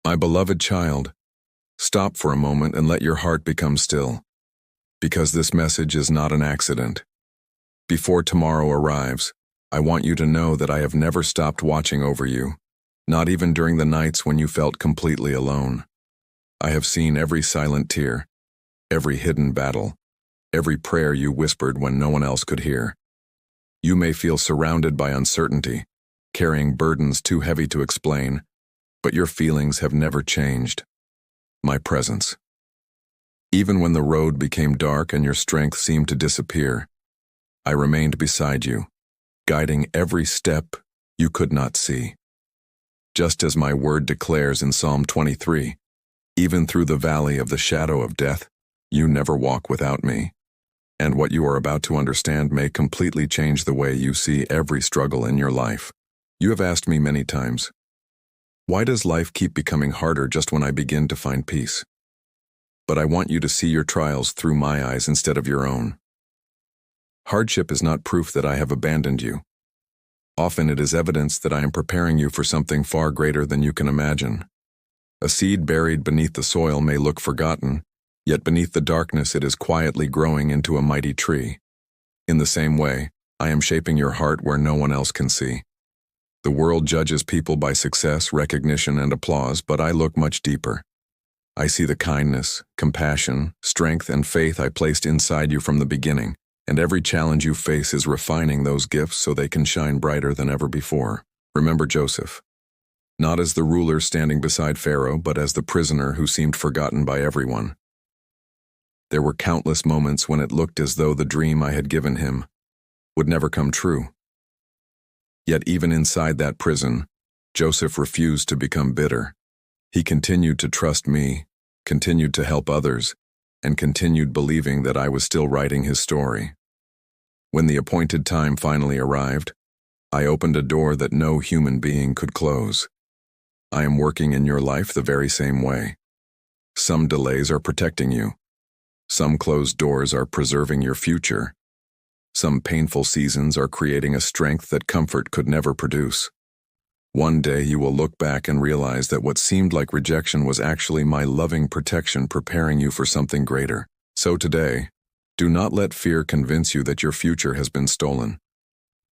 My beloved child, stop for a moment and let your heart become still, because this message is not an accident. Before tomorrow arrives, I want you to know that I have never stopped watching over you, not even during the nights when you felt completely alone. I have seen every silent tear, every hidden battle, every prayer you whispered when no one else could hear. You may feel surrounded by uncertainty, carrying burdens too heavy to explain, but your feelings have never changed. My presence. Even when the road became dark and your strength seemed to disappear, I remained beside you, guiding every step you could not see. Just as my word declares in Psalm 23, even through the valley of the shadow of death, you never walk without me. And what you are about to understand may completely change the way you see every struggle in your life. You have asked me many times, why does life keep becoming harder just when I begin to find peace? But I want you to see your trials through my eyes instead of your own. Hardship is not proof that I have abandoned you. Often it is evidence that I am preparing you for something far greater than you can imagine. A seed buried beneath the soil may look forgotten, yet beneath the darkness it is quietly growing into a mighty tree. In the same way, I am shaping your heart where no one else can see. The world judges people by success, recognition, and applause, but I look much deeper. I see the kindness, compassion, strength, and faith I placed inside you from the beginning, and every challenge you face is refining those gifts so they can shine brighter than ever before. Remember Joseph. Not as the ruler standing beside Pharaoh, but as the prisoner who seemed forgotten by everyone. There were countless moments when it looked as though the dream I had given him would never come true. Yet even inside that prison, Joseph refused to become bitter. He continued to trust me, continued to help others, and continued believing that I was still writing his story. When the appointed time finally arrived, I opened a door that no human being could close. I am working in your life the very same way. Some delays are protecting you. Some closed doors are preserving your future. Some painful seasons are creating a strength that comfort could never produce. One day you will look back and realize that what seemed like rejection was actually my loving protection preparing you for something greater. So today, do not let fear convince you that your future has been stolen.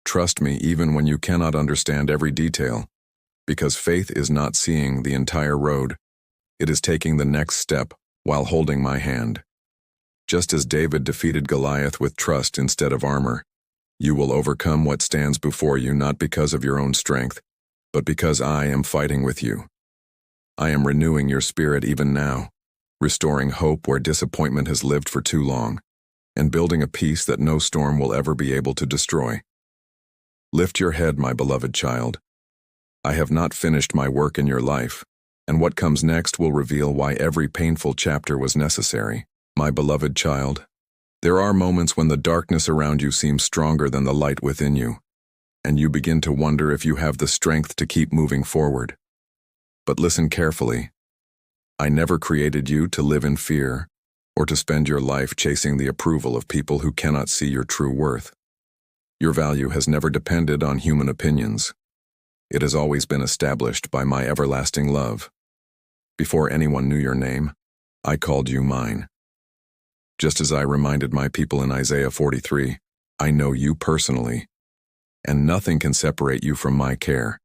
Trust me even when you cannot understand every detail, because faith is not seeing the entire road. It is taking the next step while holding my hand. Just as David defeated Goliath with trust instead of armor, you will overcome what stands before you not because of your own strength, but because I am fighting with you. I am renewing your spirit even now, restoring hope where disappointment has lived for too long, and building a peace that no storm will ever be able to destroy. Lift your head, my beloved child. I have not finished my work in your life, and what comes next will reveal why every painful chapter was necessary. My beloved child, there are moments when the darkness around you seems stronger than the light within you, and you begin to wonder if you have the strength to keep moving forward. But listen carefully. I never created you to live in fear or to spend your life chasing the approval of people who cannot see your true worth. Your value has never depended on human opinions. It has always been established by my everlasting love. Before anyone knew your name, I called you mine. Just as I reminded my people in Isaiah 43, I know you personally, and nothing can separate you from my care.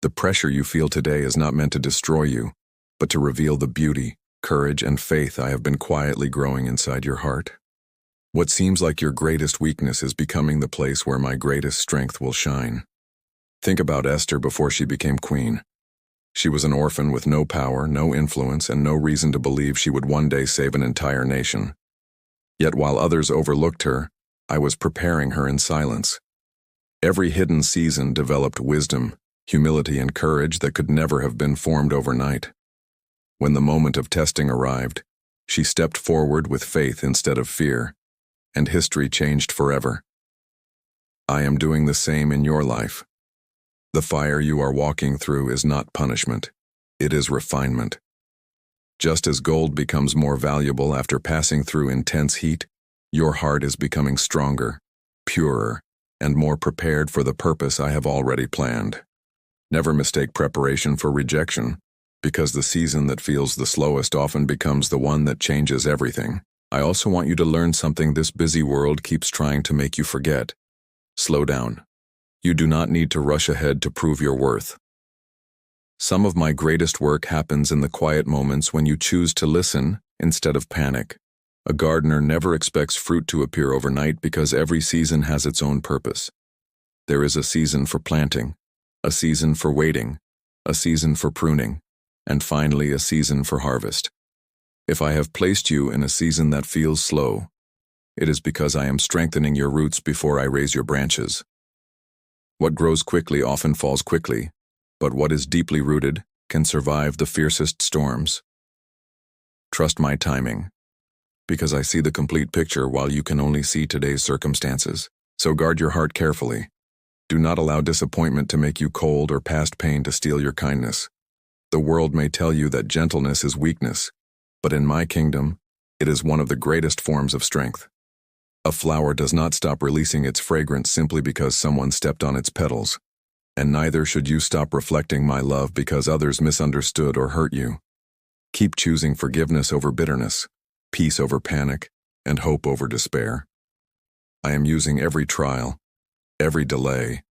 The pressure you feel today is not meant to destroy you, but to reveal the beauty, courage, and faith I have been quietly growing inside your heart. What seems like your greatest weakness is becoming the place where my greatest strength will shine. Think about Esther before she became queen. She was an orphan with no power, no influence, and no reason to believe she would one day save an entire nation. Yet while others overlooked her, I was preparing her in silence. Every hidden season developed wisdom, humility, and courage that could never have been formed overnight. When the moment of testing arrived, she stepped forward with faith instead of fear, and history changed forever. I am doing the same in your life. The fire you are walking through is not punishment, it is refinement. Just as gold becomes more valuable after passing through intense heat, your heart is becoming stronger, purer, and more prepared for the purpose I have already planned. Never mistake preparation for rejection. Because the season that feels the slowest often becomes the one that changes everything. I also want you to learn something this busy world keeps trying to make you forget. Slow down. You do not need to rush ahead to prove your worth. Some of my greatest work happens in the quiet moments when you choose to listen instead of panic. A gardener never expects fruit to appear overnight because every season has its own purpose. There is a season for planting, a season for waiting, a season for pruning, and finally a season for harvest. If I have placed you in a season that feels slow, it is because I am strengthening your roots before I raise your branches. What grows quickly often falls quickly, but what is deeply rooted can survive the fiercest storms. Trust my timing, because I see the complete picture while you can only see today's circumstances. So guard your heart carefully. Do not allow disappointment to make you cold or past pain to steal your kindness. The world may tell you that gentleness is weakness, but in my kingdom, it is one of the greatest forms of strength. A flower does not stop releasing its fragrance simply because someone stepped on its petals, and neither should you stop reflecting my love because others misunderstood or hurt you. Keep choosing forgiveness over bitterness, peace over panic, and hope over despair. I am using every trial, every delay,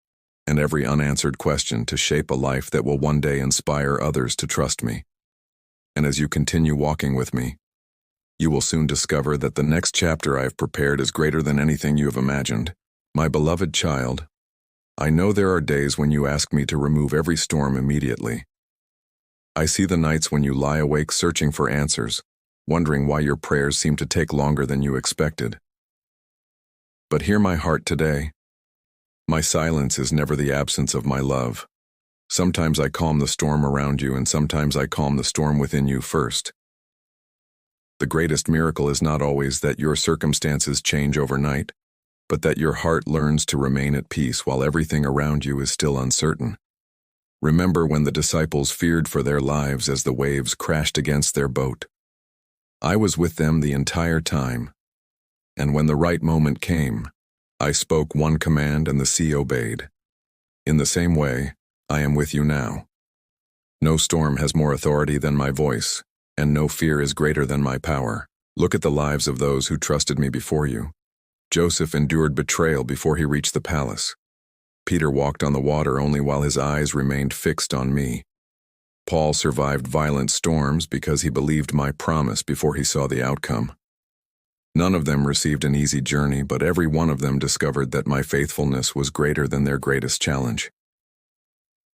and every unanswered question to shape a life that will one day inspire others to trust me. And as you continue walking with me, you will soon discover that the next chapter I have prepared is greater than anything you have imagined. My beloved child, I know there are days when you ask me to remove every storm immediately. I see the nights when you lie awake searching for answers, wondering why your prayers seem to take longer than you expected. But hear my heart today. My silence is never the absence of my love. Sometimes I calm the storm around you, and sometimes I calm the storm within you first. The greatest miracle is not always that your circumstances change overnight, but that your heart learns to remain at peace while everything around you is still uncertain. Remember when the disciples feared for their lives as the waves crashed against their boat. I was with them the entire time, and when the right moment came, I spoke one command and the sea obeyed. In the same way, I am with you now. No storm has more authority than my voice, and no fear is greater than my power. Look at the lives of those who trusted me before you. Joseph endured betrayal before he reached the palace. Peter walked on the water only while his eyes remained fixed on me. Paul survived violent storms because he believed my promise before he saw the outcome. None of them received an easy journey, but every one of them discovered that my faithfulness was greater than their greatest challenge.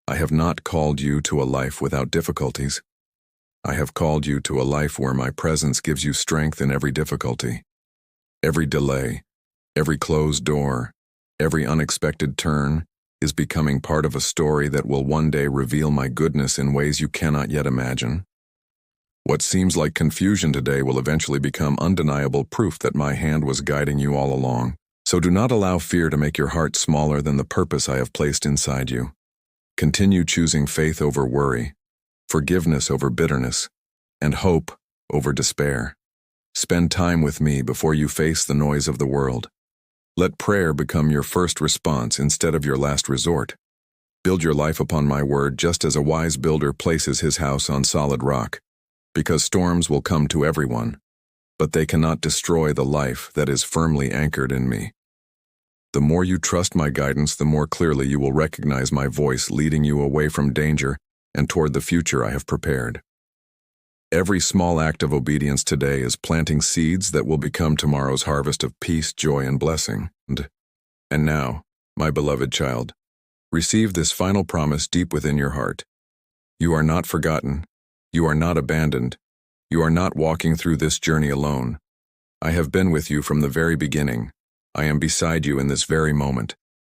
I have not called you to a life without difficulties. I have called you to a life where my presence gives you strength in every difficulty. Every delay, every closed door, every unexpected turn is becoming part of a story that will one day reveal my goodness in ways you cannot yet imagine. What seems like confusion today will eventually become undeniable proof that my hand was guiding you all along. So do not allow fear to make your heart smaller than the purpose I have placed inside you. Continue choosing faith over worry, forgiveness over bitterness, and hope over despair. Spend time with me before you face the noise of the world. Let prayer become your first response instead of your last resort. Build your life upon my word just as a wise builder places his house on solid rock. Because storms will come to everyone, but they cannot destroy the life that is firmly anchored in me. The more you trust my guidance, the more clearly you will recognize my voice leading you away from danger and toward the future I have prepared. Every small act of obedience today is planting seeds that will become tomorrow's harvest of peace, joy, and blessing. And now, my beloved child, receive this final promise deep within your heart. You are not forgotten. You are not abandoned. You are not walking through this journey alone. I have been with you from the very beginning. I am beside you in this very moment,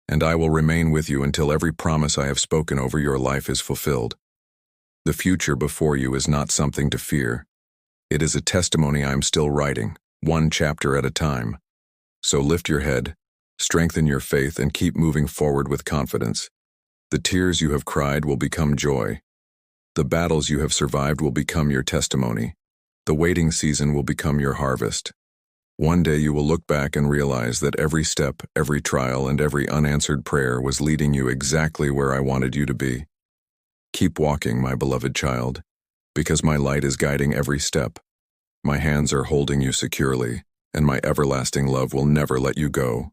and I will remain with you until every promise I have spoken over your life is fulfilled. The future before you is not something to fear. It is a testimony I am still writing, one chapter at a time. So lift your head, strengthen your faith, and keep moving forward with confidence. The tears you have cried will become joy. The battles you have survived will become your testimony. The waiting season will become your harvest. One day you will look back and realize that every step, every trial, and every unanswered prayer was leading you exactly where I wanted you to be. Keep walking, my beloved child. because my light is guiding every step. My hands are holding you securely, and my everlasting love will never let you go.